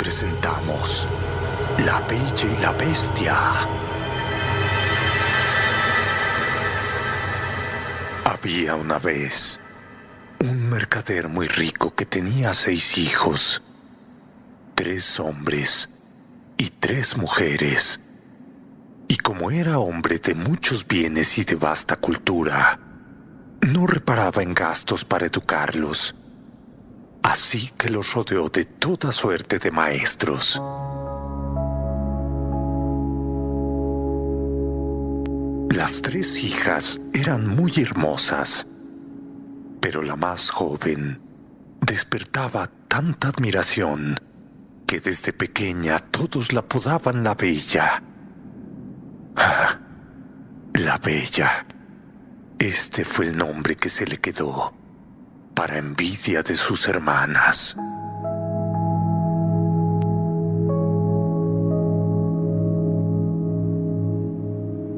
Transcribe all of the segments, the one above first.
presentamos La Bella y la Bestia. Había una vez un mercader muy rico que tenía 6 hijos, 3 hombres y 3 mujeres. Y como era hombre de muchos bienes y de vasta cultura, no reparaba en gastos para educarlos. Así que los rodeó de toda suerte de maestros. Las 3 hijas eran muy hermosas, pero la más joven despertaba tanta admiración que desde pequeña todos la apodaban la Bella. Ah, la Bella. Este fue el nombre que se le quedó, para envidia de sus hermanas.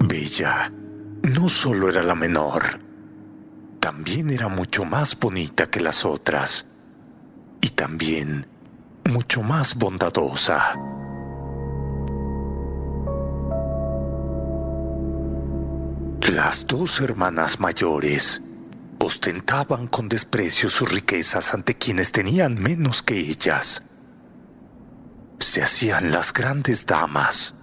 Bella no solo era la menor, también era mucho más bonita que las otras y también mucho más bondadosa. Las 2 hermanas mayores ostentaban con desprecio sus riquezas ante quienes tenían menos que ellas. Se hacían las grandes damas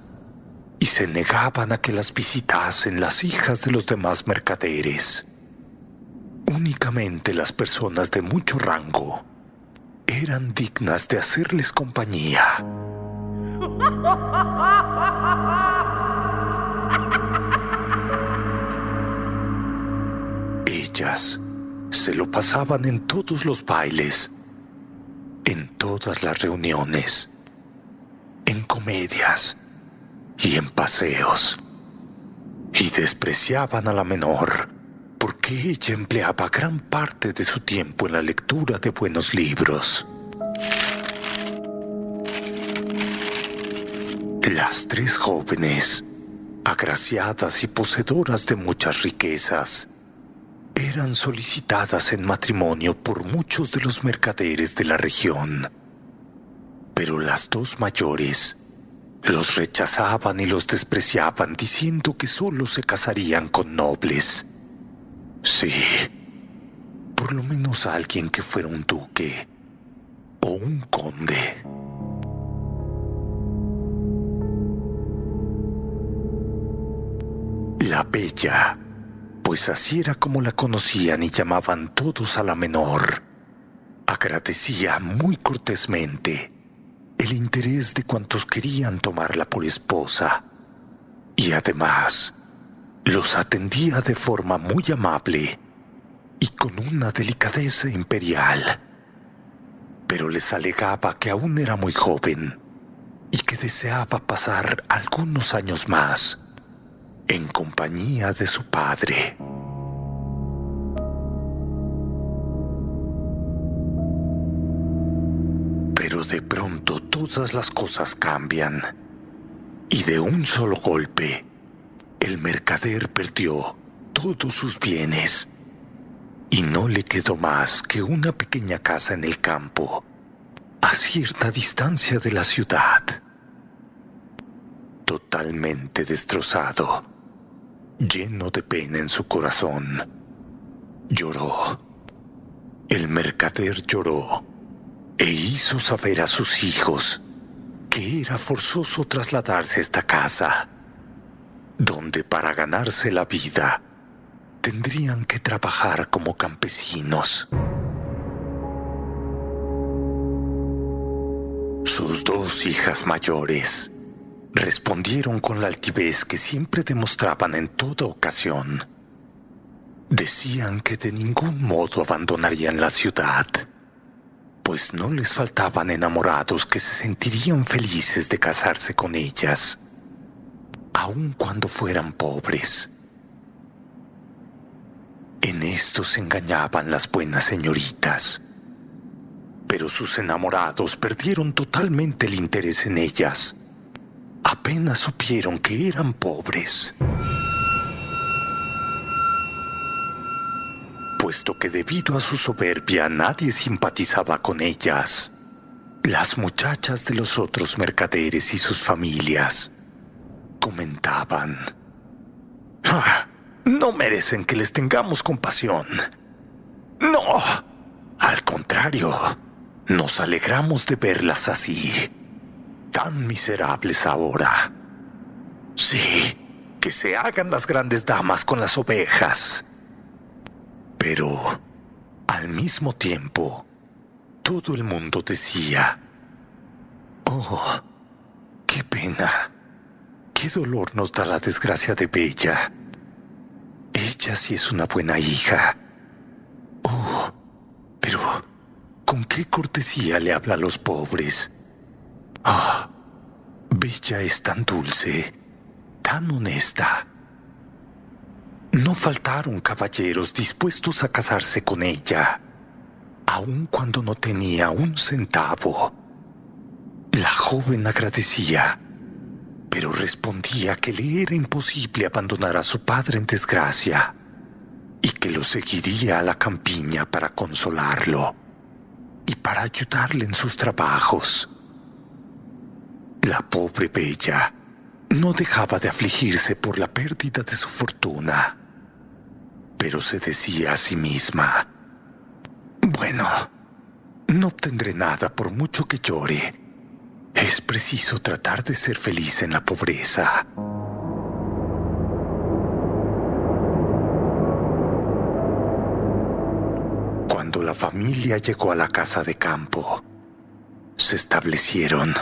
y se negaban a que las visitasen las hijas de los demás mercaderes. Únicamente las personas de mucho rango eran dignas de hacerles compañía. Ellas se lo pasaban en todos los bailes, en todas las reuniones, en comedias y en paseos, y despreciaban a la menor porque ella empleaba gran parte de su tiempo en la lectura de buenos libros. Las 3 jóvenes, agraciadas y poseedoras de muchas riquezas, eran solicitadas en matrimonio por muchos de los mercaderes de la región. Pero las 2 mayores los rechazaban y los despreciaban, diciendo que solo se casarían con nobles. Sí, por lo menos alguien que fuera un duque o un conde. La Bella, pues así era como la conocían y llamaban todos a la menor, agradecía muy cortésmente el interés de cuantos querían tomarla por esposa y además los atendía de forma muy amable y con una delicadeza imperial. Pero les alegaba que aún era muy joven y que deseaba pasar algunos años más en compañía de su padre. Pero de pronto todas las cosas cambian y de un solo golpe el mercader perdió todos sus bienes y no le quedó más que una pequeña casa en el campo, a cierta distancia de la ciudad. Totalmente destrozado, lleno de pena en su corazón, lloró. El mercader lloró e hizo saber a sus hijos que era forzoso trasladarse a esta casa, donde para ganarse la vida tendrían que trabajar como campesinos. Sus 2 hijas mayores respondieron con la altivez que siempre demostraban en toda ocasión. Decían que de ningún modo abandonarían la ciudad, pues no les faltaban enamorados que se sentirían felices de casarse con ellas, aun cuando fueran pobres. En esto se engañaban las buenas señoritas, pero sus enamorados perdieron totalmente el interés en ellas. Apenas supieron que eran pobres. Puesto que debido a su soberbia nadie simpatizaba con ellas, Las muchachas de los otros mercaderes y sus familias comentaban: "Ah, no merecen que les tengamos compasión. No, al contrario, nos alegramos de verlas así, tan miserables ahora. Sí, que se hagan las grandes damas con las ovejas". Pero, al mismo tiempo, todo el mundo decía: "Oh, qué pena, qué dolor nos da la desgracia de Bella. Ella sí es una buena hija. Oh, pero con qué cortesía le habla a los pobres. Ah, Bella es tan dulce, tan honesta". No faltaron caballeros dispuestos a casarse con ella, aun cuando no tenía un centavo. La joven agradecía, pero respondía que le era imposible abandonar a su padre en desgracia y que lo seguiría a la campiña para consolarlo y para ayudarle en sus trabajos. La pobre Bella no dejaba de afligirse por la pérdida de su fortuna, pero se decía a sí misma: "Bueno, no obtendré nada por mucho que llore. Es preciso tratar de ser feliz en la pobreza". Cuando la familia llegó a la casa de campo, se establecieron.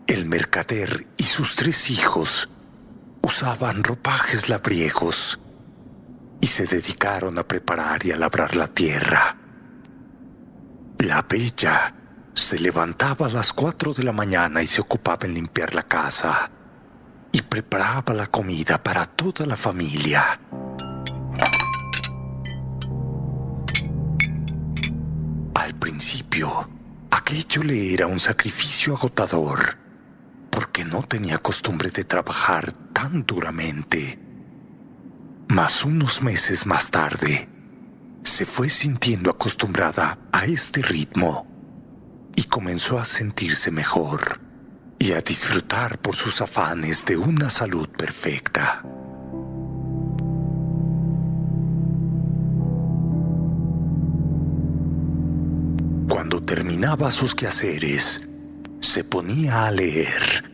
El mercader y sus 3 hijos usaban ropajes labriegos y se dedicaron a preparar y a labrar la tierra. La Bella se levantaba a las 4 de la mañana y se ocupaba en limpiar la casa y preparaba la comida para toda la familia. Al principio, aquello le era un sacrificio agotador, porque no tenía costumbre de trabajar tan duramente. Mas unos meses más tarde, se fue sintiendo acostumbrada a este ritmo y comenzó a sentirse mejor y a disfrutar por sus afanes de una salud perfecta. Cuando terminaba sus quehaceres, se ponía a leer,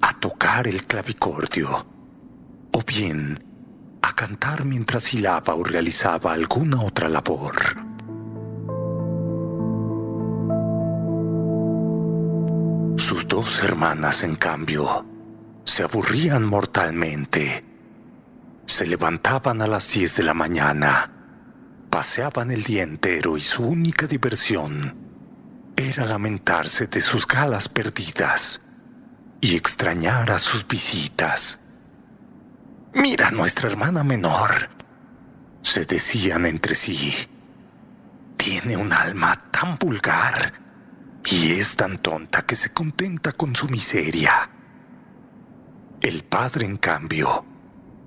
a tocar el clavicordio, o bien a cantar mientras hilaba o realizaba alguna otra labor. Sus 2 hermanas, en cambio, se aburrían mortalmente. Se levantaban a las 10 de la mañana, paseaban el día entero y su única diversión era lamentarse de sus galas perdidas y extrañar a sus visitas. «Mira a nuestra hermana menor», se decían entre sí. «Tiene un alma tan vulgar y es tan tonta que se contenta con su miseria». El padre, en cambio,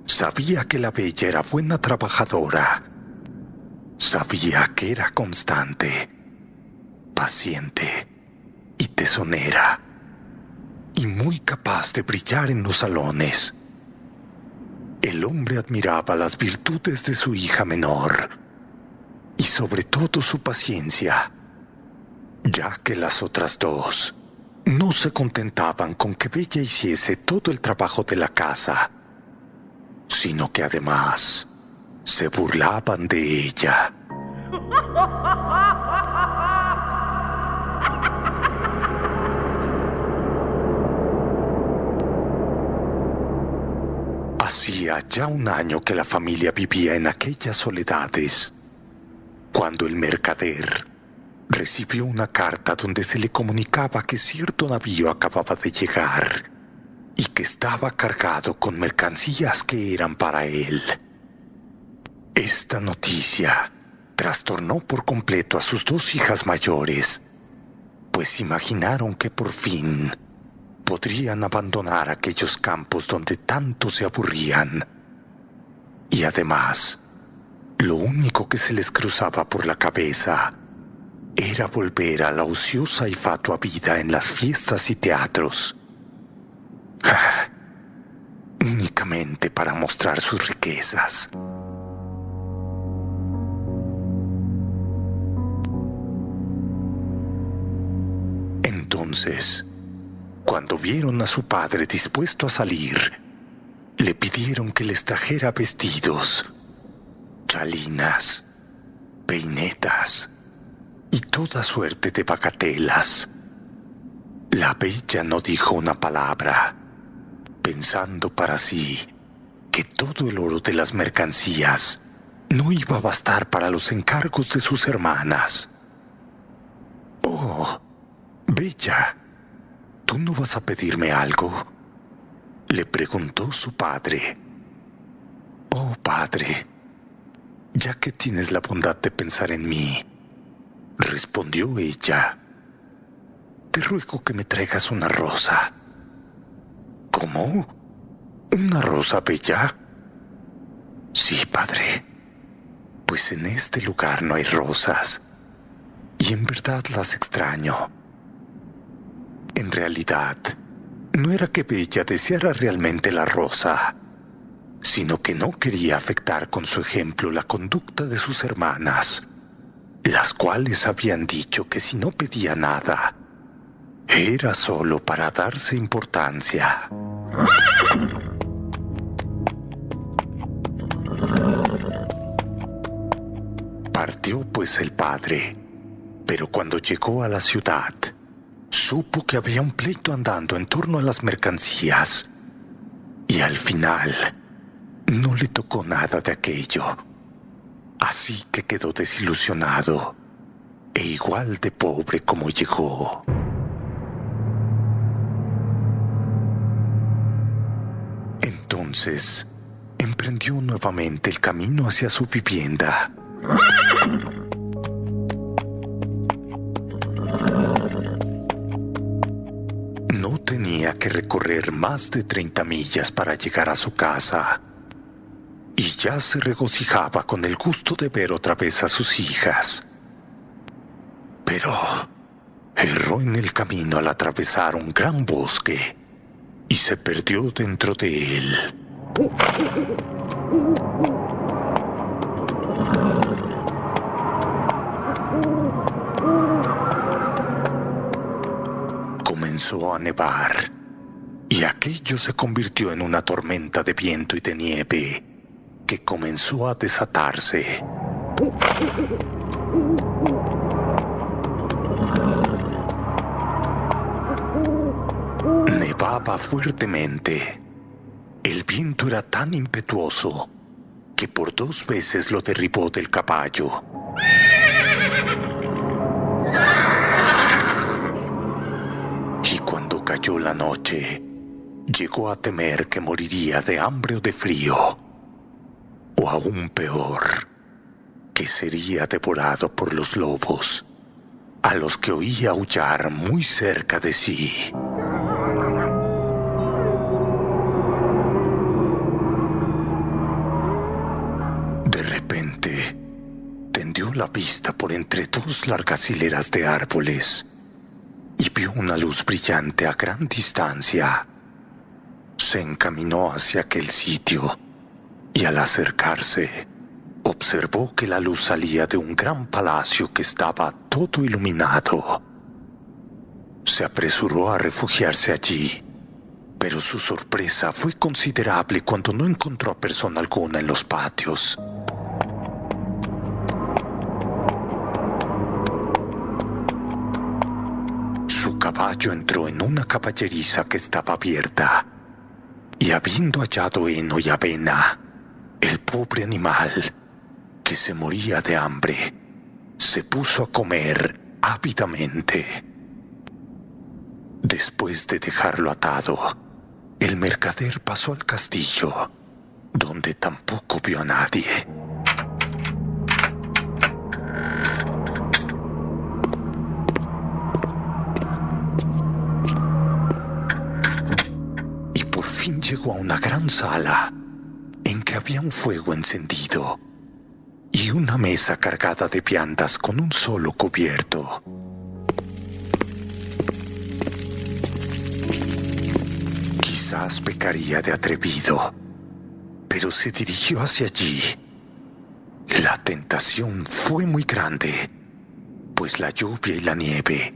sabía que la Bella era buena trabajadora. Sabía que era constante, paciente y tesonera, y muy capaz de brillar en los salones. El hombre admiraba las virtudes de su hija menor y sobre todo su paciencia, ya que las otras 2 no se contentaban con que Bella hiciese todo el trabajo de la casa, sino que además se burlaban de ella. Hacía ya un año que la familia vivía en aquellas soledades, cuando el mercader recibió una carta donde se le comunicaba que cierto navío acababa de llegar y que estaba cargado con mercancías que eran para él. Esta noticia trastornó por completo a sus 2 hijas mayores, pues imaginaron que por fin podrían abandonar aquellos campos donde tanto se aburrían. Y además, lo único que se les cruzaba por la cabeza era era volver a la ociosa y fatua vida en las fiestas y teatros, únicamente para mostrar sus riquezas. Entonces, cuando vieron a su padre dispuesto a salir, le pidieron que les trajera vestidos, chalinas, peinetas y toda suerte de bagatelas. La bella no dijo una palabra, pensando para sí que todo el oro de las mercancías no iba a bastar para los encargos de sus hermanas. «Oh, Bella, ¿tú no vas a pedirme algo?», le preguntó su padre. «Oh, padre, ya que tienes la bondad de pensar en mí», respondió ella, «te ruego que me traigas una rosa». «¿Cómo? ¿Una rosa, Bella?». «Sí, padre, pues en este lugar no hay rosas, y en verdad las extraño». En realidad, no era que Bella deseara realmente la rosa, sino que no quería afectar con su ejemplo la conducta de sus hermanas, las cuales habían dicho que si no pedía nada, era solo para darse importancia. Partió pues el padre, pero cuando llegó a la ciudad, supo que había un pleito andando en torno a las mercancías, y al final no le tocó nada de aquello. Así que quedó desilusionado e igual de pobre como llegó. Entonces emprendió nuevamente el camino hacia su vivienda. No tenía que recorrer más de 30 millas para llegar a su casa, y ya se regocijaba con el gusto de ver otra vez a sus hijas. Pero erró en el camino al atravesar un gran bosque y se perdió dentro de él. Comenzó a nevar, y aquello se convirtió en una tormenta de viento y de nieve que comenzó a desatarse. Nevaba fuertemente. El viento era tan impetuoso que por 2 veces lo derribó del caballo. Y cuando cayó la noche, llegó a temer que moriría de hambre o de frío, o aún peor, que sería devorado por los lobos, a los que oía aullar muy cerca de sí. De repente, tendió la vista por entre 2 largas hileras de árboles y vio una luz brillante a gran distancia. Se encaminó hacia aquel sitio y al acercarse, observó que la luz salía de un gran palacio que estaba todo iluminado. Se apresuró a refugiarse allí, pero su sorpresa fue considerable cuando no encontró a persona alguna en los patios. Su caballo entró en una caballeriza que estaba abierta, y habiendo hallado heno y avena, el pobre animal, que se moría de hambre, se puso a comer ávidamente. Después de dejarlo atado, el mercader pasó al castillo, donde tampoco vio a nadie. Y por fin llegó a una gran sala en que había un fuego encendido, y y una mesa cargada de viandas con un solo cubierto. Quizás pecaría de atrevido, pero se dirigió hacia allí. La tentación fue muy grande, pues la lluvia y la nieve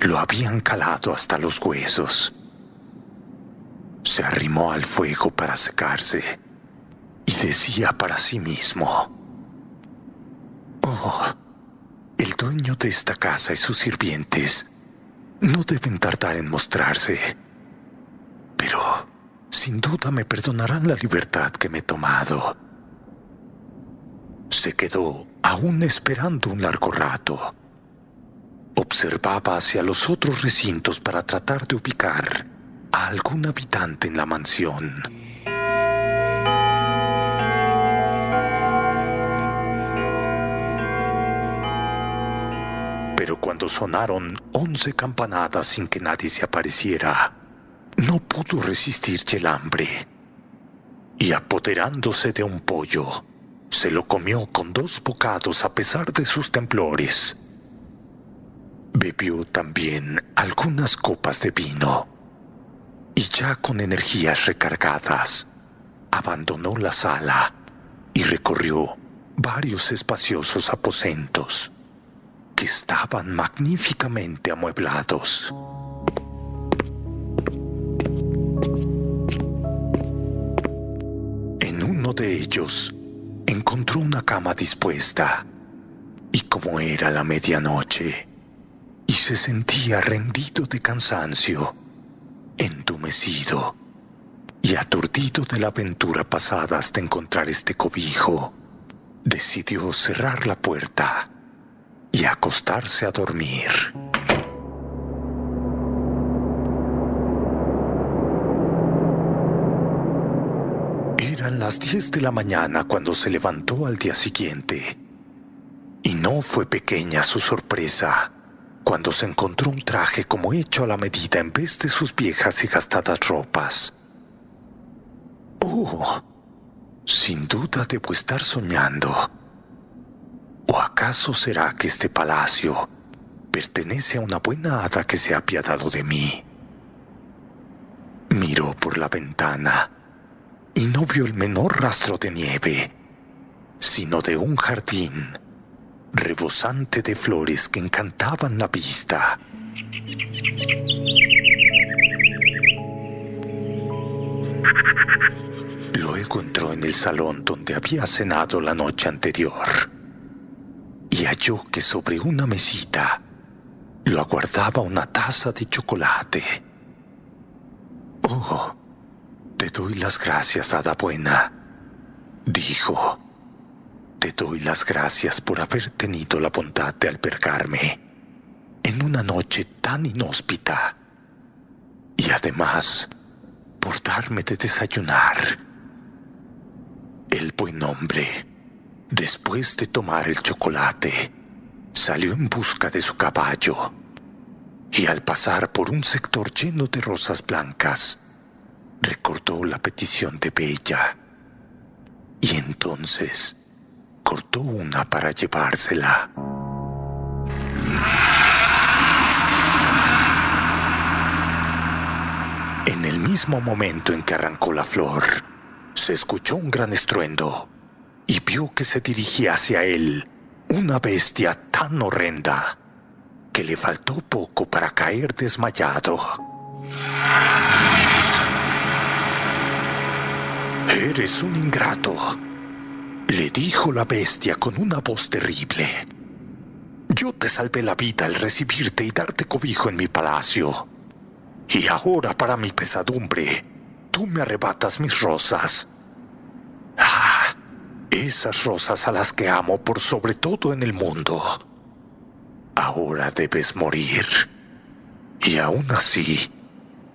lo habían calado hasta los huesos. Se arrimó al fuego para secarse y decía para sí mismo: «Oh, el dueño de esta casa y sus sirvientes no deben tardar en mostrarse, pero sin duda me perdonarán la libertad que me he tomado». Se quedó aún esperando un largo rato. Observaba hacia los otros recintos para tratar de ubicar a algún habitante en la mansión. Pero cuando sonaron 11 campanadas sin que nadie se apareciera, no pudo resistirse el hambre. Y apoderándose de un pollo, se lo comió con 2 bocados a pesar de sus temblores. Bebió también algunas copas de vino y ya con energías recargadas, abandonó la sala y recorrió varios espaciosos aposentos que estaban magníficamente amueblados. En uno de ellos encontró una cama dispuesta, y como era la medianoche y se sentía rendido de cansancio, entumecido y aturdido de la aventura pasada hasta encontrar este cobijo, decidió cerrar la puerta y acostarse a dormir. Eran las 10 de la mañana cuando se levantó al día siguiente, y no fue pequeña su sorpresa cuando se encontró un traje como hecho a la medida en vez de sus viejas y gastadas ropas. «Oh, sin duda debo estar soñando. ¿O acaso será que este palacio pertenece a una buena hada que se ha apiadado de mí?» Miró por la ventana y no vio el menor rastro de nieve, sino de un jardín rebosante de flores que encantaban la vista. Luego entró en el salón donde había cenado la noche anterior y halló que sobre una mesita lo aguardaba una taza de chocolate. «Oh, te doy las gracias, hada buena», dijo. «Te doy las gracias por haber tenido la bondad de albergarme en una noche tan inhóspita y además por darme de desayunar». El buen hombre, después de tomar el chocolate, salió en busca de su caballo y al pasar por un sector lleno de rosas blancas, recordó la petición de Bella y entonces cortó una para llevársela. En el mismo momento en que arrancó la flor, se escuchó un gran estruendo y vio que se dirigía hacia él una bestia tan horrenda que le faltó poco para caer desmayado. «Eres un ingrato», le dijo la bestia con una voz terrible. «Yo te salvé la vida al recibirte y darte cobijo en mi palacio. Y ahora, para mi pesadumbre, tú me arrebatas mis rosas. ¡Ah! Esas rosas a las que amo por sobre todo en el mundo. Ahora debes morir. Y aún así,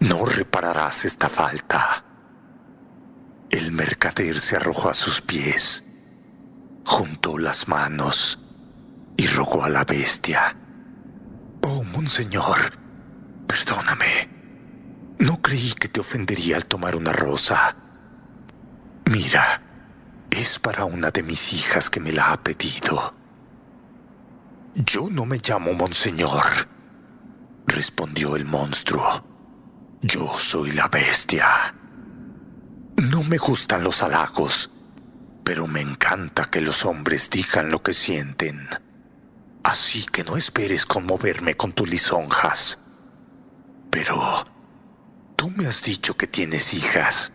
no repararás esta falta». El mercader se arrojó a sus pies, juntó las manos y rogó a la bestia: «Oh, monseñor, perdóname. No creí que te ofendería al tomar una rosa. Mira, Es para una de mis hijas que me la ha pedido. Yo no me llamo Monseñor, respondió el monstruo. Yo soy la bestia. No me gustan los halagos, pero me encanta que los hombres digan lo que sienten. Así que no esperes conmoverme con tus lisonjas. Pero tú me has dicho que tienes hijas.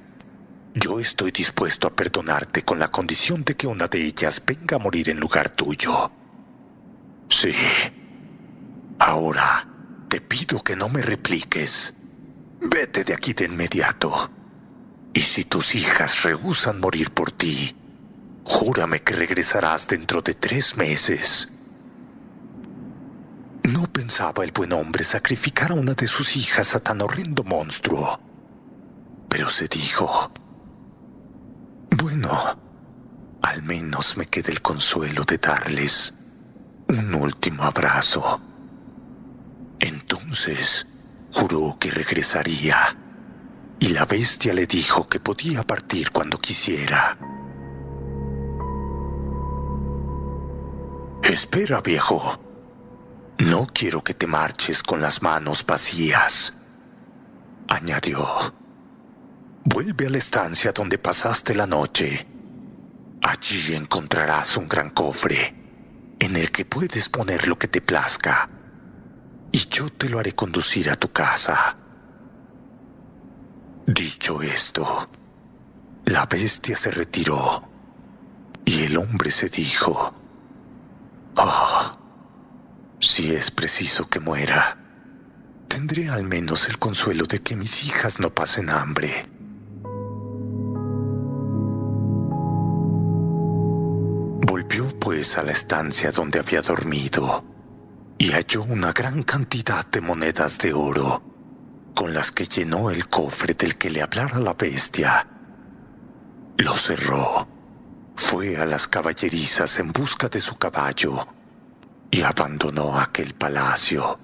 Yo estoy dispuesto a perdonarte con la condición de que una de ellas venga a morir en lugar tuyo. Sí. Ahora te pido que no me repliques. Vete de aquí de inmediato. Y si tus hijas rehúsan morir por ti, júrame que regresarás dentro de 3 meses. No pensaba el buen hombre sacrificar a una de sus hijas a tan horrendo monstruo. Pero se dijo: bueno, al menos me queda el consuelo de darles un último abrazo. Entonces juró que regresaría, y la bestia le dijo que podía partir cuando quisiera. Espera, viejo. No quiero que te marches con las manos vacías, añadió. Vuelve a la estancia donde pasaste la noche. Allí encontrarás un gran cofre en el que puedes poner lo que te plazca, y yo te lo haré conducir a tu casa. Dicho esto, la bestia se retiró, y el hombre se dijo: oh, si es preciso que muera, tendré al menos el consuelo de que mis hijas no pasen hambre. Volvió pues a la estancia donde había dormido y halló una gran cantidad de monedas de oro, con las que llenó el cofre del que le hablara la bestia. Lo cerró, fue a las caballerizas en busca de su caballo y abandonó aquel palacio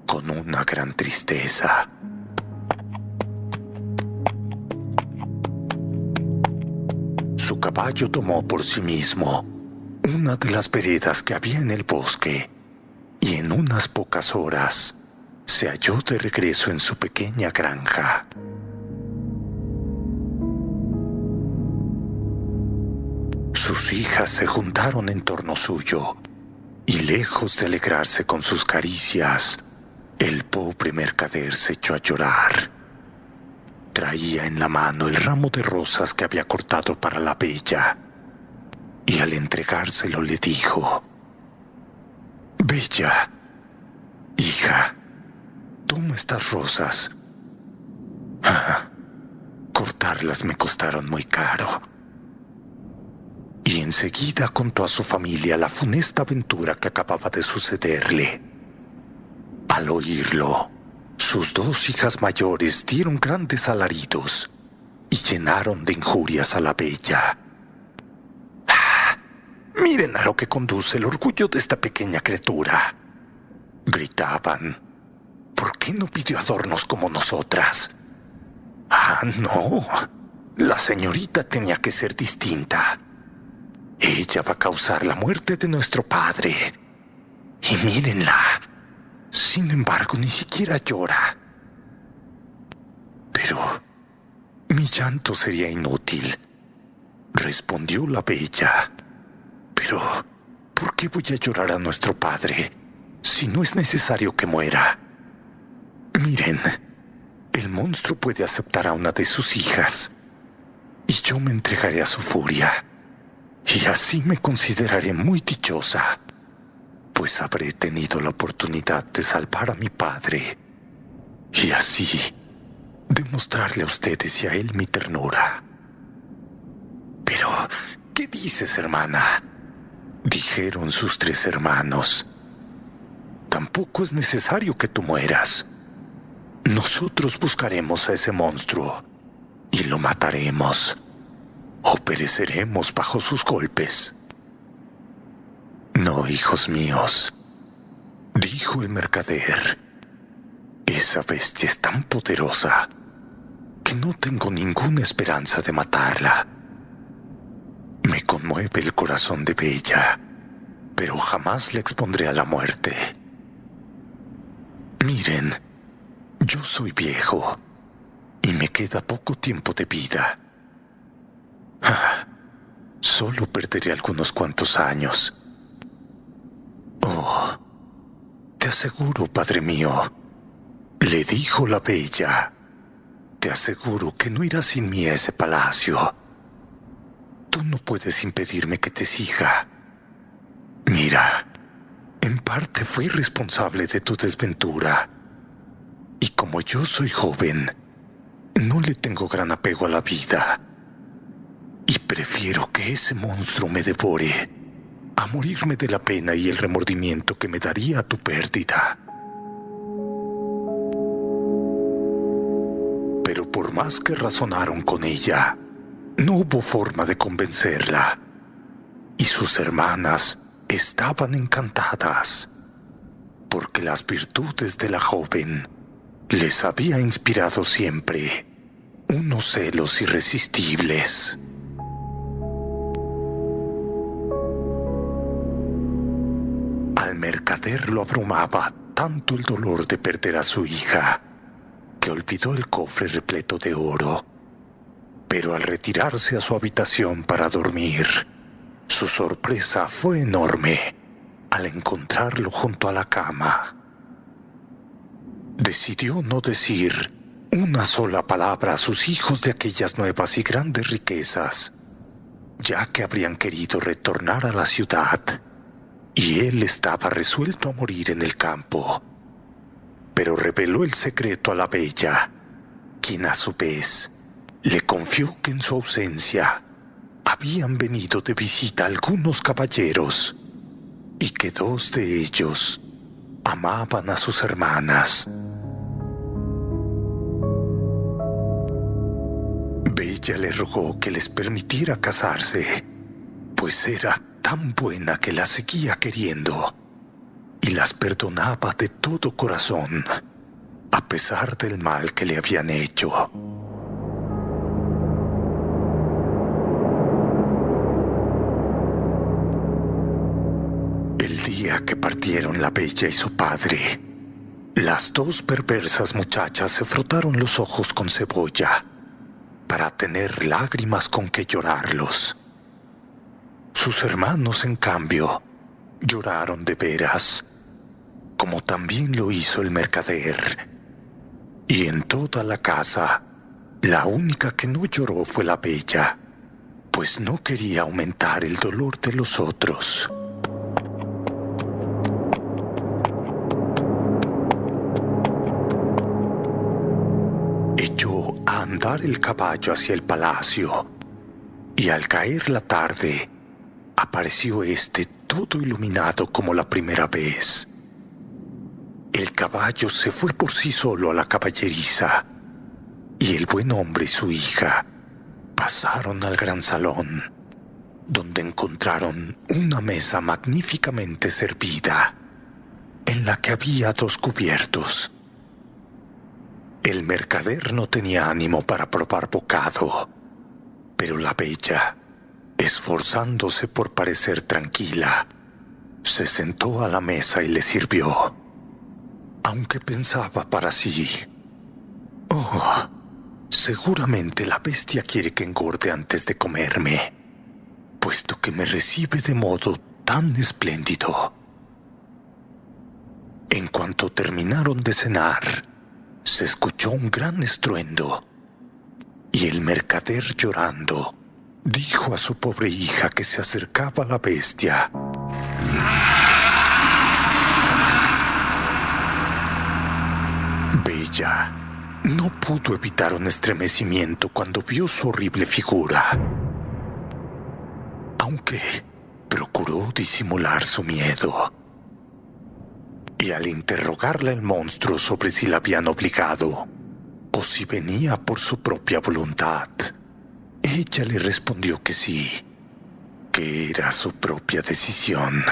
con una gran tristeza. Su caballo tomó por sí mismo una de las veredas que había en el bosque, y en unas pocas horas se halló de regreso en su pequeña granja. Sus hijas se juntaron en torno suyo, y lejos de alegrarse con sus caricias, el pobre mercader se echó a llorar. Traía en la mano el ramo de rosas que había cortado para la bella, y al entregárselo le dijo: Bella, hija, toma estas rosas. Cortarlas me costaron muy caro. Y enseguida contó a su familia la funesta aventura que acababa de sucederle. Al oírlo, sus 2 hijas mayores dieron grandes alaridos y llenaron de injurias a la bella. «Miren a lo que conduce el orgullo de esta pequeña criatura», gritaban. «¿Por qué no pidió adornos como nosotras?» «Ah, no, la señorita tenía que ser distinta. Ella va a causar la muerte de nuestro padre. Y mírenla. Sin embargo, ni siquiera llora». «Pero mi llanto sería inútil», respondió la bella. «Pero, ¿por qué voy a llorar a nuestro padre si no es necesario que muera? Miren, el monstruo puede aceptar a una de sus hijas, y yo me entregaré a su furia, y así me consideraré muy dichosa, pues habré tenido la oportunidad de salvar a mi padre, y así demostrarle a ustedes y a él mi ternura». «Pero, ¿qué dices, hermana?», dijeron sus 3 hermanos. «Tampoco es necesario que tú mueras. Nosotros buscaremos a ese monstruo y lo mataremos, o pereceremos bajo sus golpes». «No, hijos míos», dijo el mercader, «esa bestia es tan poderosa que no tengo ninguna esperanza de matarla. Me conmueve el corazón de Bella, pero jamás la expondré a la muerte. Miren, yo soy viejo y me queda poco tiempo de vida. Solo perderé algunos cuantos años. Oh, te aseguro, padre mío, le dijo la Bella, te aseguro que no irás sin mí a ese palacio. Tú no puedes impedirme que te siga. Mira, en parte fui responsable de tu desventura. Y como yo soy joven, no le tengo gran apego a la vida. Y prefiero que ese monstruo me devore a morirme de la pena y el remordimiento que me daría tu pérdida. Pero por más que razonaron con ella, no hubo forma de convencerla. Y sus hermanas estaban encantadas, porque las virtudes de la joven les había inspirado siempre unos celos irresistibles. Al mercader lo abrumaba tanto el dolor de perder a su hija, que olvidó el cofre repleto de oro. Pero al retirarse a su habitación para dormir, su sorpresa fue enorme al encontrarlo junto a la cama. Decidió no decir una sola palabra a sus hijos de aquellas nuevas y grandes riquezas, ya que habrían querido retornar a la ciudad, y él estaba resuelto a morir en el campo. Pero reveló el secreto a la Bella, quien a su vez le confió que en su ausencia habían venido de visita algunos caballeros y que dos de ellos amaban a sus hermanas. Bella le rogó que les permitiera casarse, pues era tan buena que la seguía queriendo y las perdonaba de todo corazón, a pesar del mal que le habían hecho. El día que partieron la Bella y su padre, las dos perversas muchachas se frotaron los ojos con cebolla para tener lágrimas con que llorarlos. Sus hermanos, en cambio, lloraron de veras, como también lo hizo el mercader. Y en toda la casa, la única que no lloró fue la Bella, pues no quería aumentar el dolor de los otros. Echó a andar el caballo hacia el palacio, y al caer la tarde, apareció éste todo iluminado como la primera vez. El caballo se fue por sí solo a la caballeriza, y el buen hombre y su hija pasaron al gran salón, donde encontraron una mesa magníficamente servida, en la que había 2 cubiertos. El mercader no tenía ánimo para probar bocado, pero la Bella, esforzándose por parecer tranquila, se sentó a la mesa y le sirvió, aunque pensaba para sí: «Oh, seguramente la bestia quiere que engorde antes de comerme, puesto que me recibe de modo tan espléndido». En cuanto terminaron de cenar, se escuchó un gran estruendo, y el mercader, llorando, dijo a su pobre hija que se acercaba a la bestia. Bella no pudo evitar un estremecimiento cuando vio su horrible figura, aunque procuró disimular su miedo. Y al interrogarla el monstruo sobre si la habían obligado o si venía por su propia voluntad, ella le respondió que sí, que era su propia decisión.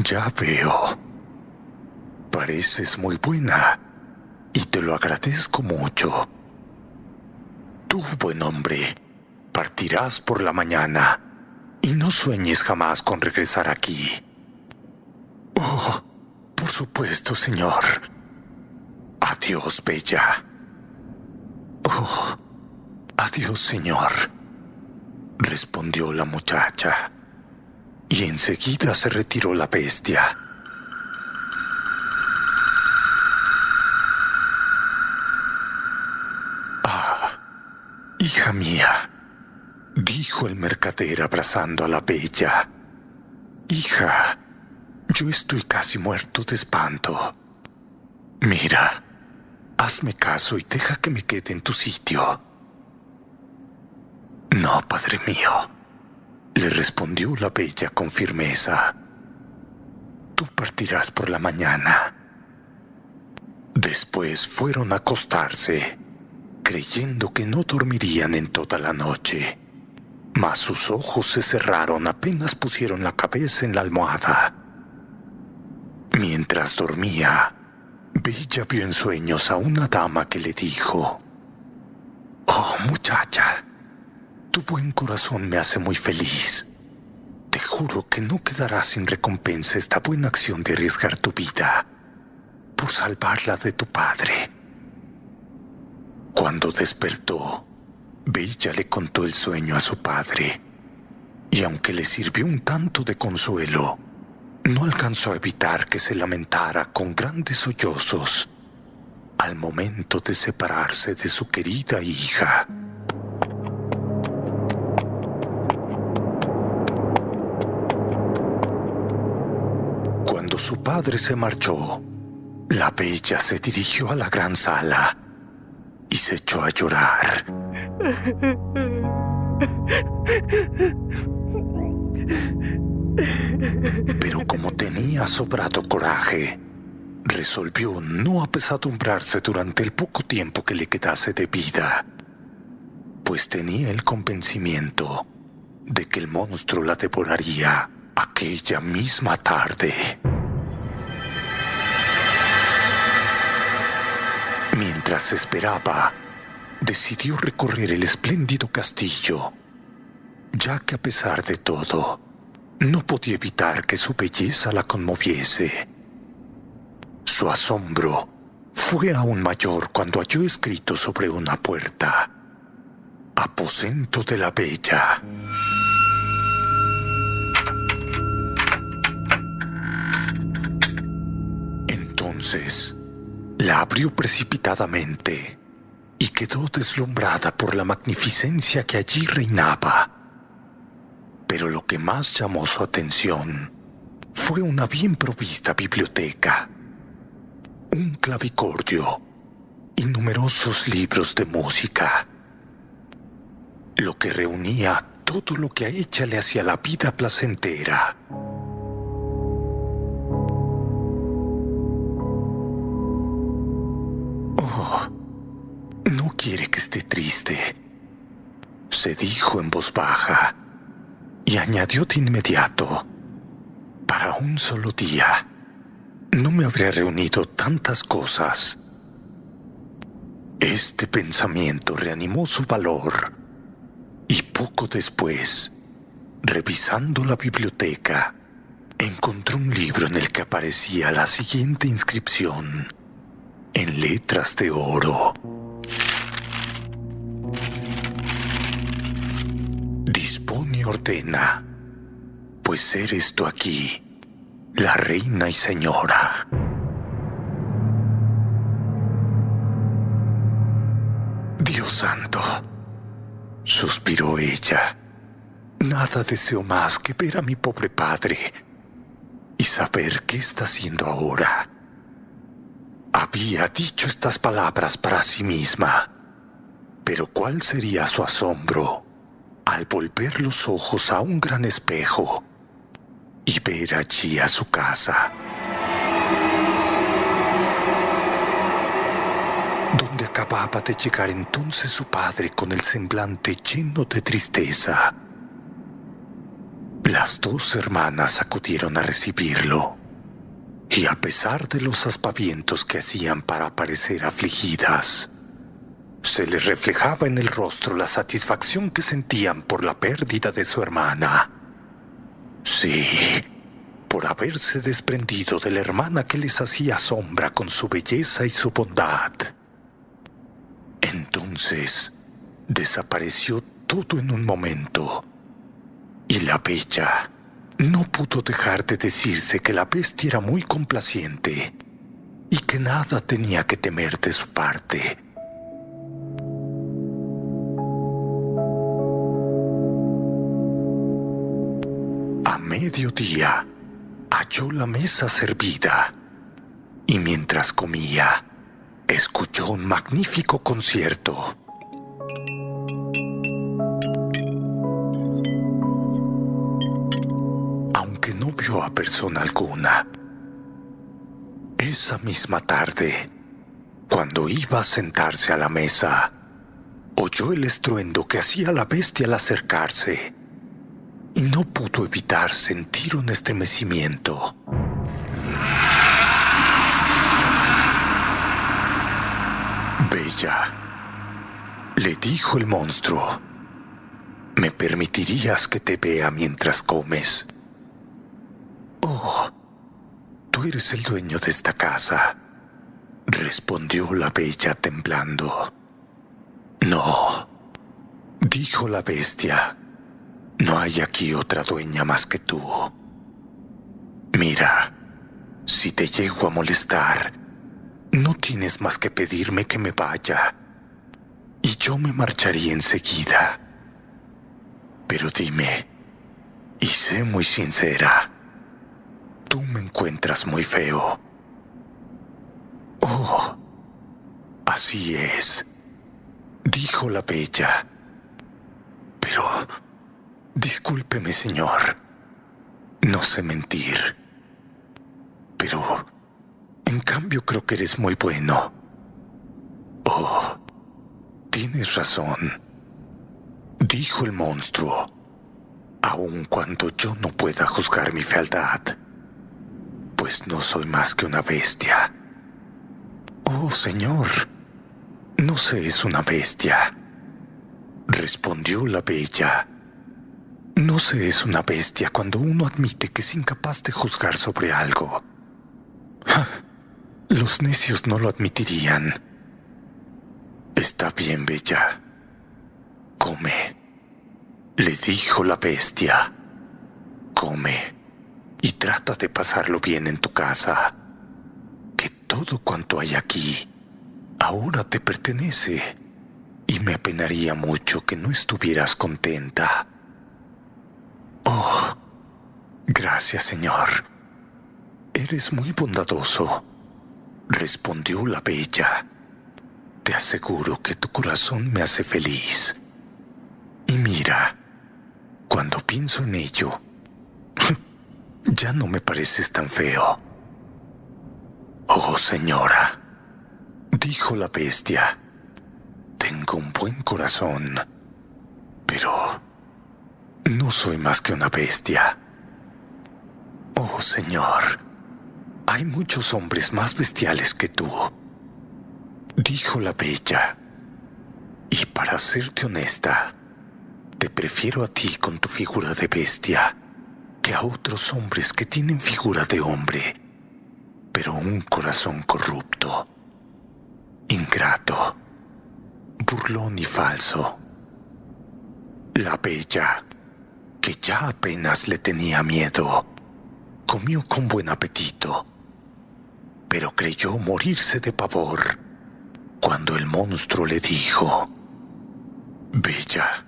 «Ya veo. Pareces muy buena y te lo agradezco mucho. Tú, buen hombre, Partirás por la mañana y no sueñes jamás con regresar aquí. Oh, por supuesto, señor. Adiós, bella. Oh, adiós, señor, respondió la muchacha, y enseguida se retiró la bestia. Hija mía, dijo el mercader abrazando a la bella. Hija, yo estoy casi muerto de espanto. Mira, hazme caso y deja que me quede en tu sitio. No, padre mío, le respondió la bella con firmeza. Tú partirás por la mañana. Después fueron a acostarse, creyendo que no dormirían en toda la noche. Mas sus ojos se cerraron apenas pusieron la cabeza en la almohada. Mientras dormía, Bella vio en sueños a una dama que le dijo: «Oh, muchacha, tu buen corazón me hace muy feliz. Te juro que no quedará sin recompensa esta buena acción de arriesgar tu vida por salvarla de tu padre». Cuando despertó, Bella le contó el sueño a su padre, y aunque le sirvió un tanto de consuelo, no alcanzó a evitar que se lamentara con grandes sollozos al momento de separarse de su querida hija. Cuando su padre se marchó, la bella se dirigió a la gran sala y se echó a llorar. Pero como tenía sobrado coraje, resolvió no apesadumbrarse durante el poco tiempo que le quedase de vida, pues tenía el convencimiento de que el monstruo la devoraría aquella misma tarde. Mientras esperaba, decidió recorrer el espléndido castillo, ya que a pesar de todo, no podía evitar que su belleza la conmoviese. Su asombro fue aún mayor cuando halló escrito sobre una puerta: «Aposento de la bella». Entonces la abrió precipitadamente y quedó deslumbrada por la magnificencia que allí reinaba. Pero lo que más llamó su atención fue una bien provista biblioteca, un clavicordio y numerosos libros de música, lo que reunía todo lo que a ella le hacía la vida placentera. «Oh, no quiere que esté triste», se dijo en voz baja, y añadió de inmediato: «Para un solo día no me habría reunido tantas cosas». Este pensamiento reanimó su valor, y poco después, revisando la biblioteca, encontró un libro en el que aparecía la siguiente inscripción en letras de oro: «Dispone y ordena, pues eres tú aquí, la reina y señora». «Dios santo», suspiró ella, «nada deseo más que ver a mi pobre padre y saber qué está haciendo ahora». Había dicho estas palabras para sí misma, pero ¿cuál sería su asombro al volver los ojos a un gran espejo y ver allí a su casa, donde acababa de llegar entonces su padre con el semblante lleno de tristeza? Las dos hermanas acudieron a recibirlo, y a pesar de los aspavientos que hacían para parecer afligidas, Se les reflejaba en el rostro la satisfacción que sentían por la pérdida de su hermana. Sí, por haberse desprendido de la hermana que les hacía sombra con su belleza y su bondad. Entonces, desapareció todo en un momento, y la bella no pudo dejar de decirse que la bestia era muy complaciente y que nada tenía que temer de su parte. A mediodía, halló la mesa servida y mientras comía, escuchó un magnífico concierto. Aunque no vio a persona alguna, esa misma tarde, cuando iba a sentarse a la mesa, oyó el estruendo que hacía la bestia al acercarse y no pudo evitar sentir un estremecimiento. Bella, le dijo el monstruo, ¿me permitirías que te vea mientras comes? Oh, tú eres el dueño de esta casa, respondió la bella temblando. No, dijo la bestia, no hay aquí otra dueña más que tú. Mira, si te llego a molestar, no tienes más que pedirme que me vaya, y yo me marcharía enseguida. Pero dime, y sé muy sincera, tú me encuentras muy feo. Oh, así es, dijo la bella. Pero, discúlpeme, señor, no sé mentir. Pero, en cambio, creo que eres muy bueno. Oh, tienes razón, dijo el monstruo, aun cuando yo no pueda juzgar mi fealdad, pues no soy más que una bestia. Oh, señor, no se es una bestia, respondió la bella. No se es una bestia cuando uno admite que es incapaz de juzgar sobre algo. Los necios no lo admitirían. Está bien, bella. Come, le dijo la bestia. Come y trata de pasarlo bien en tu casa. Que todo cuanto hay aquí ahora te pertenece y me apenaría mucho que no estuvieras contenta. Oh, gracias, señor. Eres muy bondadoso, respondió la bella. Te aseguro que tu corazón me hace feliz. Y mira, cuando pienso en ello, ya no me pareces tan feo. Oh, señora, dijo la bestia, tengo un buen corazón, pero no soy más que una bestia. Oh, señor, hay muchos hombres más bestiales que tú, dijo la bella. Y para serte honesta, te prefiero a ti con tu figura de bestia que a otros hombres que tienen figura de hombre, pero un corazón corrupto, ingrato, burlón y falso. La bella, que ya apenas le tenía miedo, comió con buen apetito, pero creyó morirse de pavor cuando el monstruo le dijo: Bella,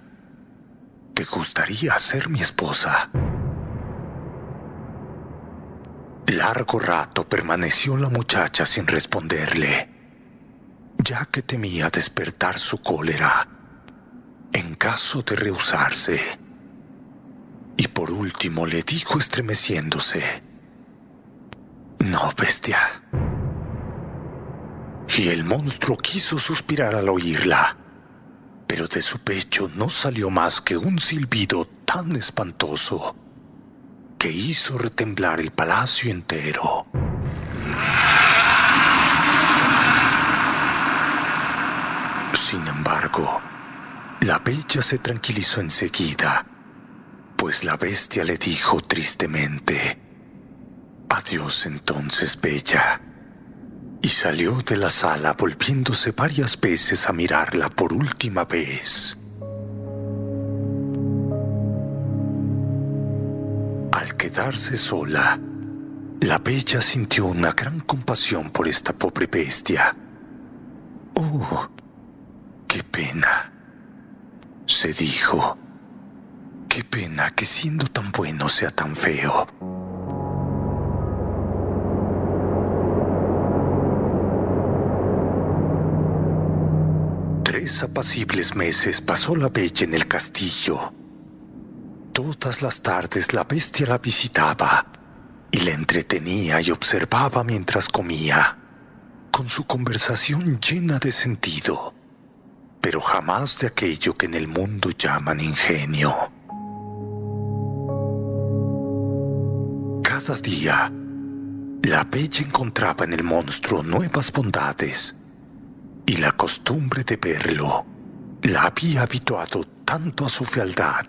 ¿te gustaría ser mi esposa? Largo rato permaneció la muchacha sin responderle, ya que temía despertar su cólera en caso de rehusarse. Y por último le dijo estremeciéndose: No, bestia. Y el monstruo quiso suspirar al oírla, pero de su pecho no salió más que un silbido tan espantoso que hizo retemblar el palacio entero. Sin embargo, la bella se tranquilizó enseguida, pues la bestia le dijo tristemente: «Adiós entonces, bella», y salió de la sala volviéndose varias veces a mirarla por última vez. Al quedarse sola, la bella sintió una gran compasión por esta pobre bestia. «Oh, qué pena», se dijo. «Qué pena que siendo tan bueno sea tan feo». Tres apacibles meses pasó la bella en el castillo. Todas las tardes la bestia la visitaba y la entretenía y observaba mientras comía, con su conversación llena de sentido, pero jamás de aquello que en el mundo llaman ingenio. Cada día, la bella encontraba en el monstruo nuevas bondades, y la costumbre de verlo la había habituado tanto a su fealdad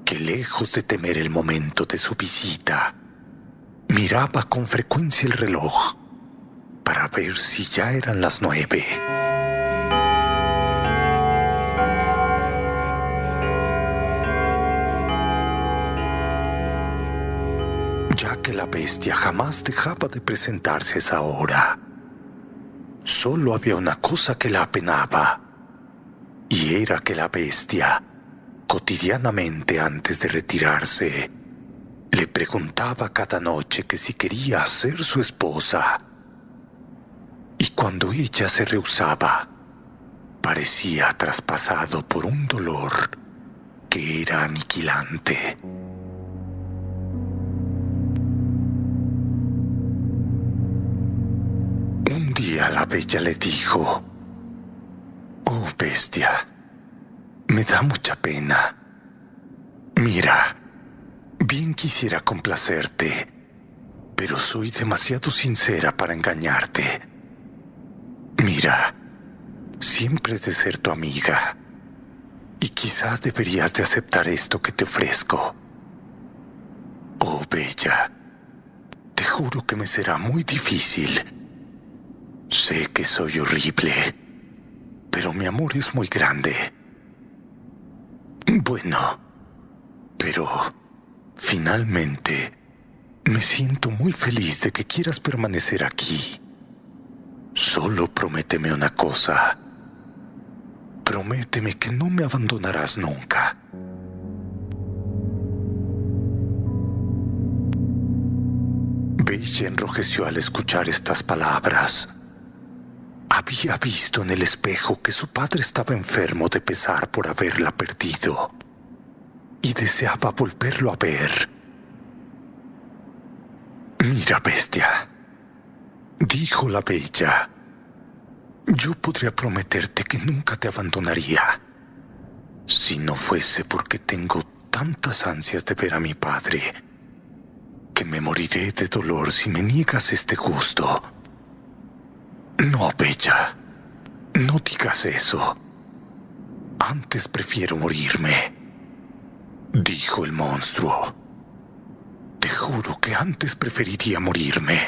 que, lejos de temer el momento de su visita, miraba con frecuencia el reloj para ver si ya eran las 9. Ya que la bestia jamás dejaba de presentarse a esa hora, solo había una cosa que la apenaba, y era que la bestia, cotidianamente antes de retirarse, le preguntaba cada noche que si quería ser su esposa. Y cuando ella se rehusaba, parecía traspasado por un dolor que era aniquilante. Un día la bella le dijo: «Oh, bestia, me da mucha pena. Mira, bien quisiera complacerte, pero soy demasiado sincera para engañarte. Mira, siempre he de ser tu amiga, y quizás deberías de aceptar esto que te ofrezco. Oh, bella, te juro que me será muy difícil. Sé que soy horrible, pero mi amor es muy grande. Bueno, pero finalmente me siento muy feliz de que quieras permanecer aquí. Solo prométeme una cosa. Prométeme que no me abandonarás nunca». Bella enrojeció al escuchar estas palabras. Había visto en el espejo que su padre estaba enfermo de pesar por haberla perdido y deseaba volverlo a ver. «Mira, bestia», dijo la bella, «yo podría prometerte que nunca te abandonaría si no fuese porque tengo tantas ansias de ver a mi padre que me moriré de dolor si me niegas este gusto. No, bella, no digas eso. Antes prefiero morirme», dijo el monstruo. «Te juro que antes preferiría morirme.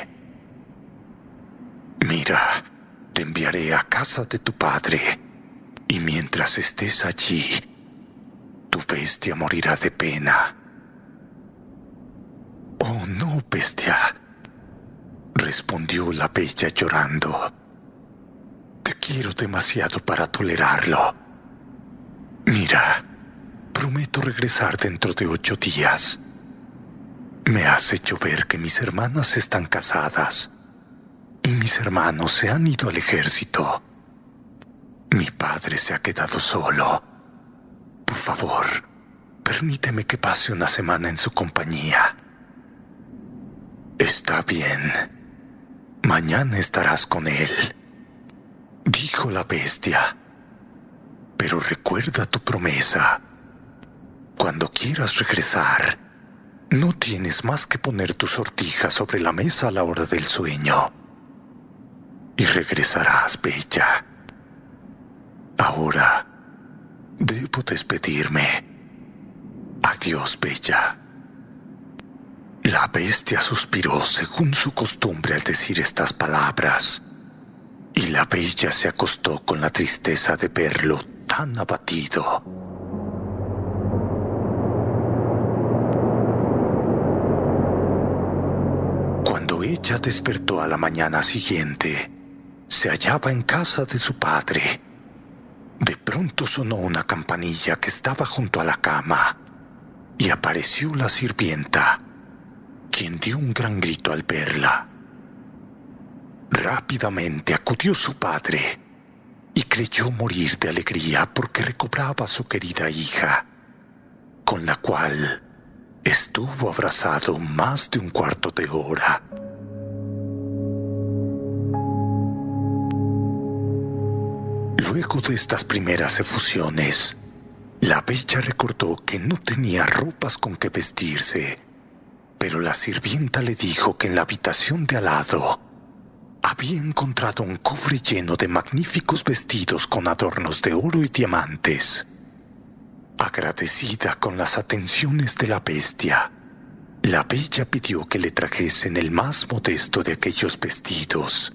Mira, te enviaré a casa de tu padre, y mientras estés allí, tu bestia morirá de pena». «Oh, no, bestia», respondió la bella llorando. «Te quiero demasiado para tolerarlo. Mira, prometo regresar dentro de 8 días. Me has hecho ver que mis hermanas están casadas y mis hermanos se han ido al ejército. Mi padre se ha quedado solo. Por favor, permíteme que pase una semana en su compañía». «Está bien. Mañana estarás con él», dijo la bestia. «Pero recuerda tu promesa. Cuando quieras regresar, no tienes más que poner tu sortija sobre la mesa a la hora del sueño. Y regresarás, bella. Ahora debo despedirme. Adiós, Bella. La bestia suspiró según su costumbre al decir estas palabras, y la Bella se acostó con la tristeza de verlo tan abatido. Cuando ella despertó a la mañana siguiente, se hallaba en casa de su padre. De pronto sonó una campanilla que estaba junto a la cama, y apareció la sirvienta, quien dio un gran grito al verla. Rápidamente acudió su padre y creyó morir de alegría porque recobraba a su querida hija, con la cual estuvo abrazado más de un cuarto de hora. Luego de estas primeras efusiones, la Bella recordó que no tenía ropas con que vestirse, pero la sirvienta le dijo que en la habitación de al lado había encontrado un cofre lleno de magníficos vestidos con adornos de oro y diamantes. Agradecida con las atenciones de la bestia, la Bella pidió que le trajesen el más modesto de aquellos vestidos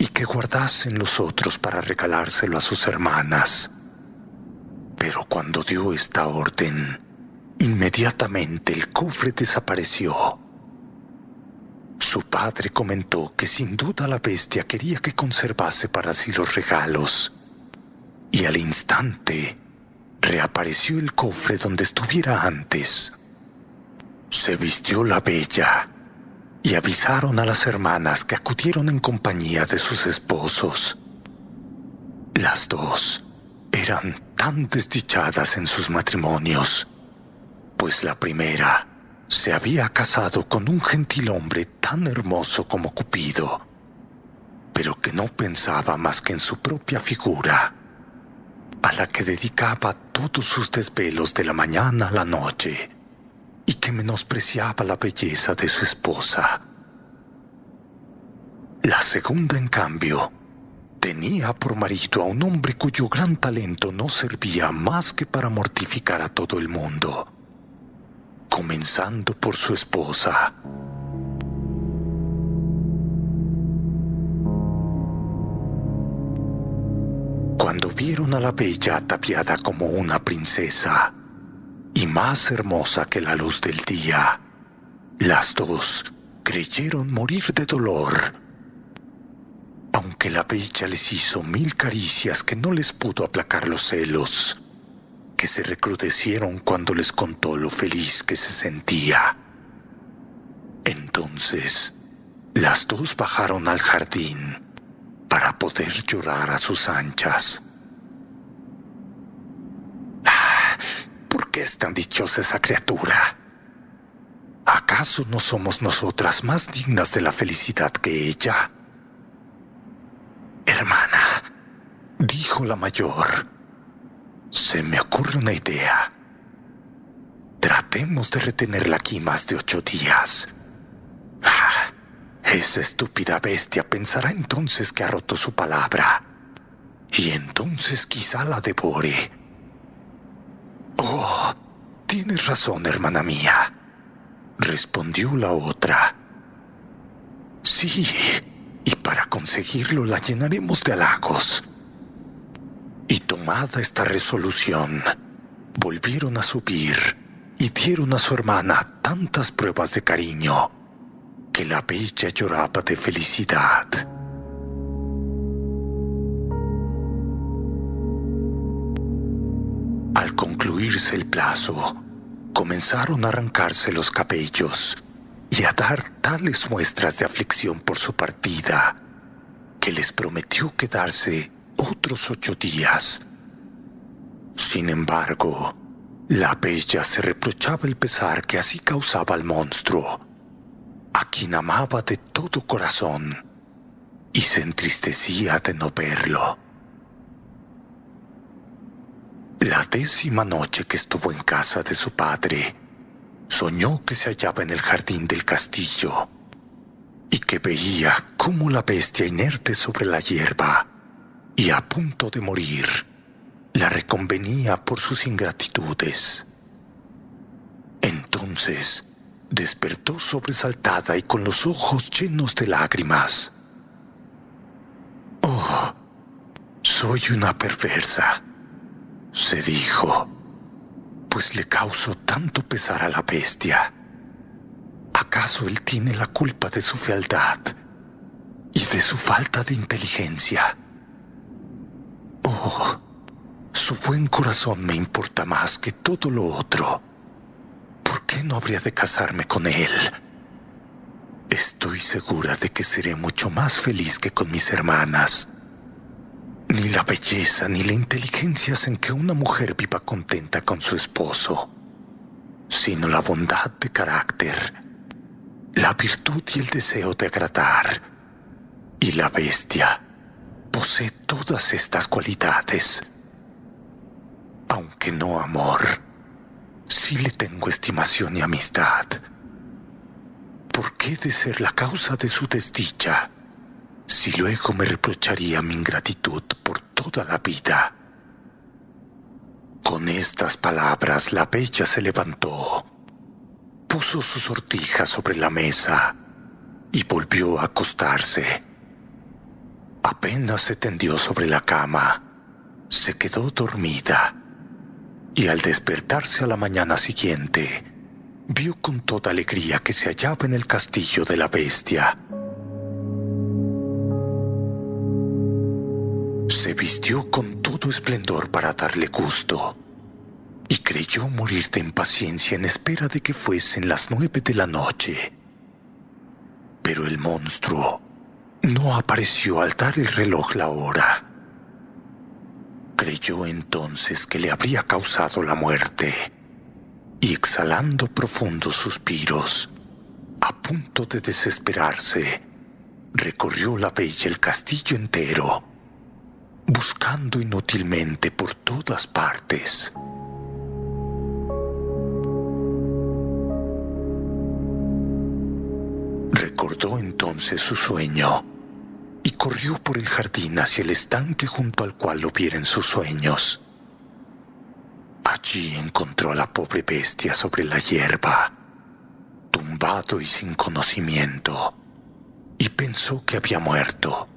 y que guardasen los otros para regalárselo a sus hermanas. Pero cuando dio esta orden, inmediatamente el cofre desapareció. Su padre comentó que sin duda la bestia quería que conservase para sí los regalos, y al instante reapareció el cofre donde estuviera antes. Se vistió la Bella y avisaron a las hermanas que acudieron en compañía de sus esposos. Las dos eran tan desdichadas en sus matrimonios, pues la primera se había casado con un gentilhombre tan hermoso como Cupido, pero que no pensaba más que en su propia figura, a la que dedicaba todos sus desvelos de la mañana a la noche, y que menospreciaba la belleza de su esposa. La segunda, en cambio, tenía por marido a un hombre cuyo gran talento no servía más que para mortificar a todo el mundo, comenzando por su esposa. Cuando vieron a la Bella ataviada como una princesa y más hermosa que la luz del día, las dos creyeron morir de dolor. Aunque la Bella les hizo 1000 caricias que no les pudo aplacar los celos, que se recrudecieron cuando les contó lo feliz que se sentía. Entonces, las dos bajaron al jardín para poder llorar a sus anchas. ¿Por qué es tan dichosa esa criatura? ¿Acaso no somos nosotras más dignas de la felicidad que ella? Hermana, dijo la mayor, se me ocurre una idea. Tratemos de retenerla aquí más de 8 días. Esa estúpida bestia pensará entonces que ha roto su palabra, y entonces quizá la devore. Oh, tienes razón, hermana mía, respondió la otra. Sí, y para conseguirlo la llenaremos de halagos. Y tomada esta resolución, volvieron a subir y dieron a su hermana tantas pruebas de cariño que la Bella lloraba de felicidad. Al concluirse el plazo, comenzaron a arrancarse los cabellos y a dar tales muestras de aflicción por su partida que les prometió quedarse otros 8 días. Sin embargo, la Bella se reprochaba el pesar que así causaba al monstruo, a quien amaba de todo corazón, y se entristecía de no verlo. La 10ª noche que estuvo en casa de su padre, soñó que se hallaba en el jardín del castillo y que veía cómo la bestia inerte sobre la hierba y a punto de morir la reconvenía por sus ingratitudes. Entonces despertó sobresaltada y con los ojos llenos de lágrimas. «Oh, soy una perversa», se dijo, «pues le causo tanto pesar a la bestia. ¿Acaso él tiene la culpa de su fealdad y de su falta de inteligencia? Oh, su buen corazón me importa más que todo lo otro. ¿Por qué no habría de casarme con él? Estoy segura de que seré mucho más feliz que con mis hermanas. Ni la belleza ni la inteligencia hacen que una mujer viva contenta con su esposo, sino la bondad de carácter, la virtud y el deseo de agradar. Y la bestia posee todas estas cualidades. Aunque no amor, sí le tengo estimación y amistad. ¿Por qué de ser la causa de su desdicha, si luego me reprocharía mi ingratitud por toda la vida?» Con estas palabras la bella se levantó, puso su sortija sobre la mesa y volvió a acostarse. Apenas se tendió sobre la cama, se quedó dormida y al despertarse a la mañana siguiente, vio con toda alegría que se hallaba en el castillo de la bestia. Se vistió con todo esplendor para darle gusto y creyó morir de impaciencia en espera de que fuesen las 9 de la noche. Pero el monstruo no apareció al dar el reloj la hora. Creyó entonces que le habría causado la muerte y exhalando profundos suspiros, a punto de desesperarse, recorrió la bella el castillo entero, buscando inútilmente por todas partes. Recordó entonces su sueño y corrió por el jardín hacia el estanque junto al cual lo viera en sus sueños. Allí encontró a la pobre bestia sobre la hierba, tumbado y sin conocimiento, y pensó que había muerto.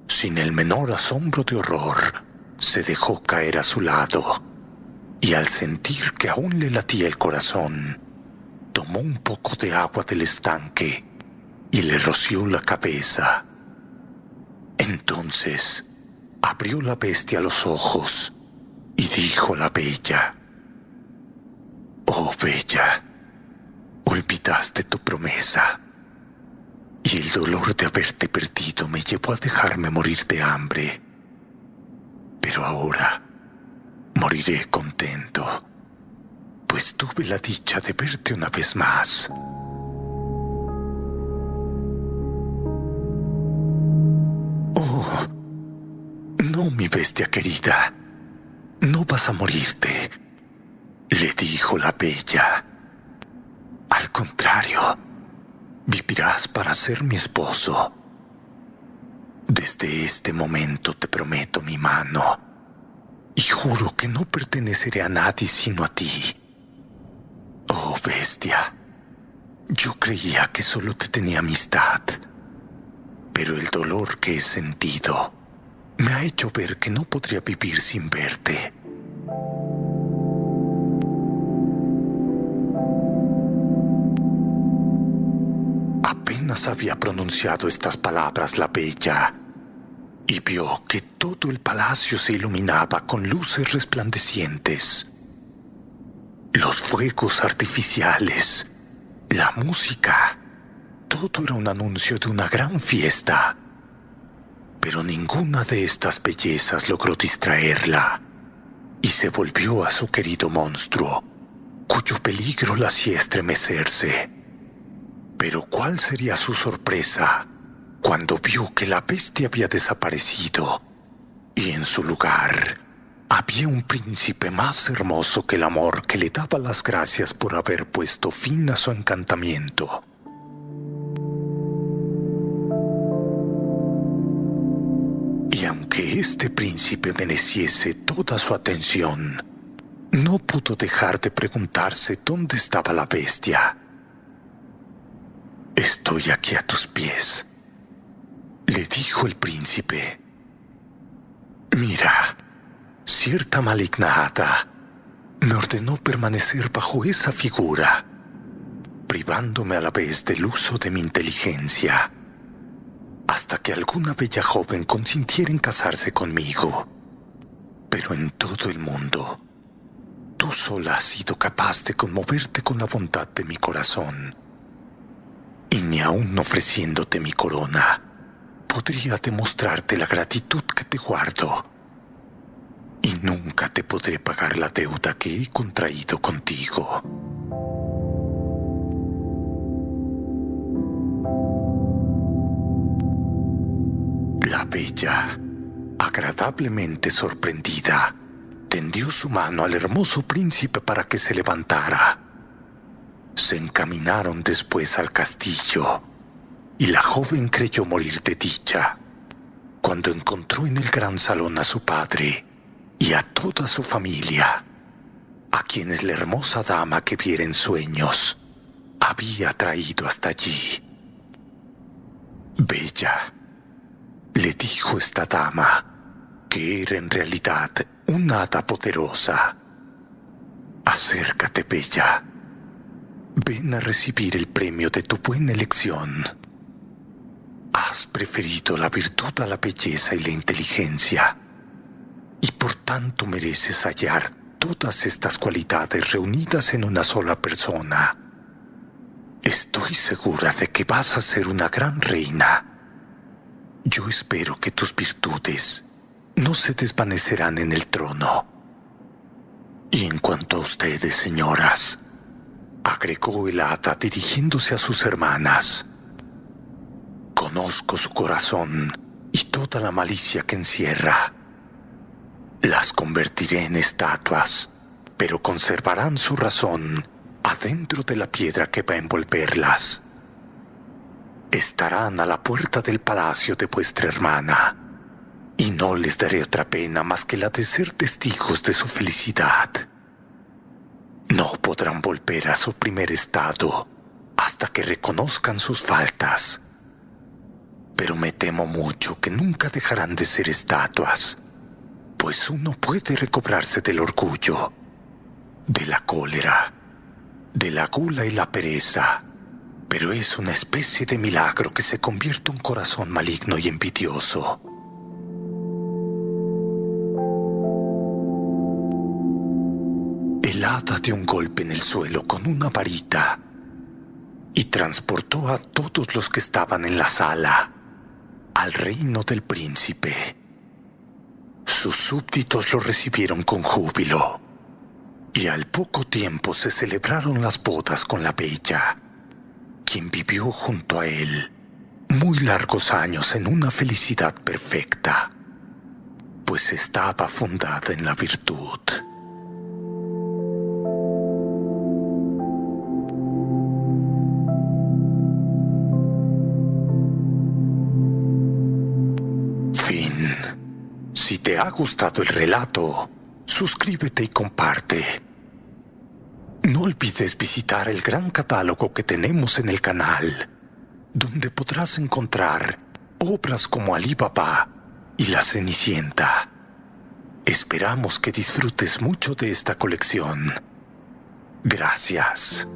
Sin el menor asombro de horror, se dejó caer a su lado, y al sentir que aún le latía el corazón, tomó un poco de agua del estanque y le roció la cabeza. Entonces abrió la bestia los ojos y dijo la bella: «Oh bella, olvidaste tu promesa, y el dolor de haberte perdido me llevó a dejarme morir de hambre. Pero ahora moriré contento, pues tuve la dicha de verte una vez más». «Oh, no, mi bestia querida, no vas a morirte», le dijo la bella. «Al contrario, vivirás para ser mi esposo. Desde este momento te prometo mi mano y juro que no perteneceré a nadie sino a ti. Oh bestia, yo creía que solo te tenía amistad, pero el dolor que he sentido me ha hecho ver que no podría vivir sin verte». Apenas había pronunciado estas palabras la bella y vio que todo el palacio se iluminaba con luces resplandecientes. Los fuegos artificiales, la música, todo era un anuncio de una gran fiesta. Pero ninguna de estas bellezas logró distraerla y se volvió a su querido monstruo, cuyo peligro la hacía estremecerse. Pero ¿cuál sería su sorpresa cuando vio que la bestia había desaparecido y en su lugar había un príncipe más hermoso que el amor que le daba las gracias por haber puesto fin a su encantamiento? Y aunque que este príncipe mereciese toda su atención, no pudo dejar de preguntarse dónde estaba la bestia. «Estoy aquí a tus pies», le dijo el príncipe. «Mira, cierta maligna hada me ordenó permanecer bajo esa figura, privándome a la vez del uso de mi inteligencia, hasta que alguna bella joven consintiera en casarse conmigo. Pero en todo el mundo, tú sola has sido capaz de conmoverte con la bondad de mi corazón, y ni aun ofreciéndote mi corona, podría demostrarte la gratitud que te guardo, y nunca te podré pagar la deuda que he contraído contigo». La bella, agradablemente sorprendida, tendió su mano al hermoso príncipe para que se levantara. Se encaminaron después al castillo, y la joven creyó morir de dicha cuando encontró en el gran salón a su padre y a toda su familia, a quienes la hermosa dama que viera en sueños había traído hasta allí. «Bella», le dijo esta dama, que era en realidad una hada poderosa, «acércate, Bella. Ven a recibir el premio de tu buena elección. Has preferido la virtud a la belleza y la inteligencia, y por tanto mereces hallar todas estas cualidades reunidas en una sola persona. Estoy segura de que vas a ser una gran reina. Yo espero que tus virtudes no se desvanecerán en el trono. Y en cuanto a ustedes, señoras», agregó el hada dirigiéndose a sus hermanas, «conozco su corazón y toda la malicia que encierra. Las convertiré en estatuas, pero conservarán su razón adentro de la piedra que va a envolverlas. Estarán a la puerta del palacio de vuestra hermana, y no les daré otra pena más que la de ser testigos de su felicidad. No podrán volver a su primer estado hasta que reconozcan sus faltas, pero me temo mucho que nunca dejarán de ser estatuas, pues uno puede recobrarse del orgullo, de la cólera, de la gula y la pereza, pero es una especie de milagro que se convierte un corazón maligno y envidioso». El hada dio un golpe en el suelo con una varita y transportó a todos los que estaban en la sala al reino del príncipe. Sus súbditos lo recibieron con júbilo, y al poco tiempo se celebraron las bodas con la bella, quien vivió junto a él muy largos años en una felicidad perfecta, pues estaba fundada en la virtud. Fin. Si te ha gustado el relato, suscríbete y comparte. No olvides visitar el gran catálogo que tenemos en el canal, donde podrás encontrar obras como Alí Baba y La Cenicienta. Esperamos que disfrutes mucho de esta colección. Gracias.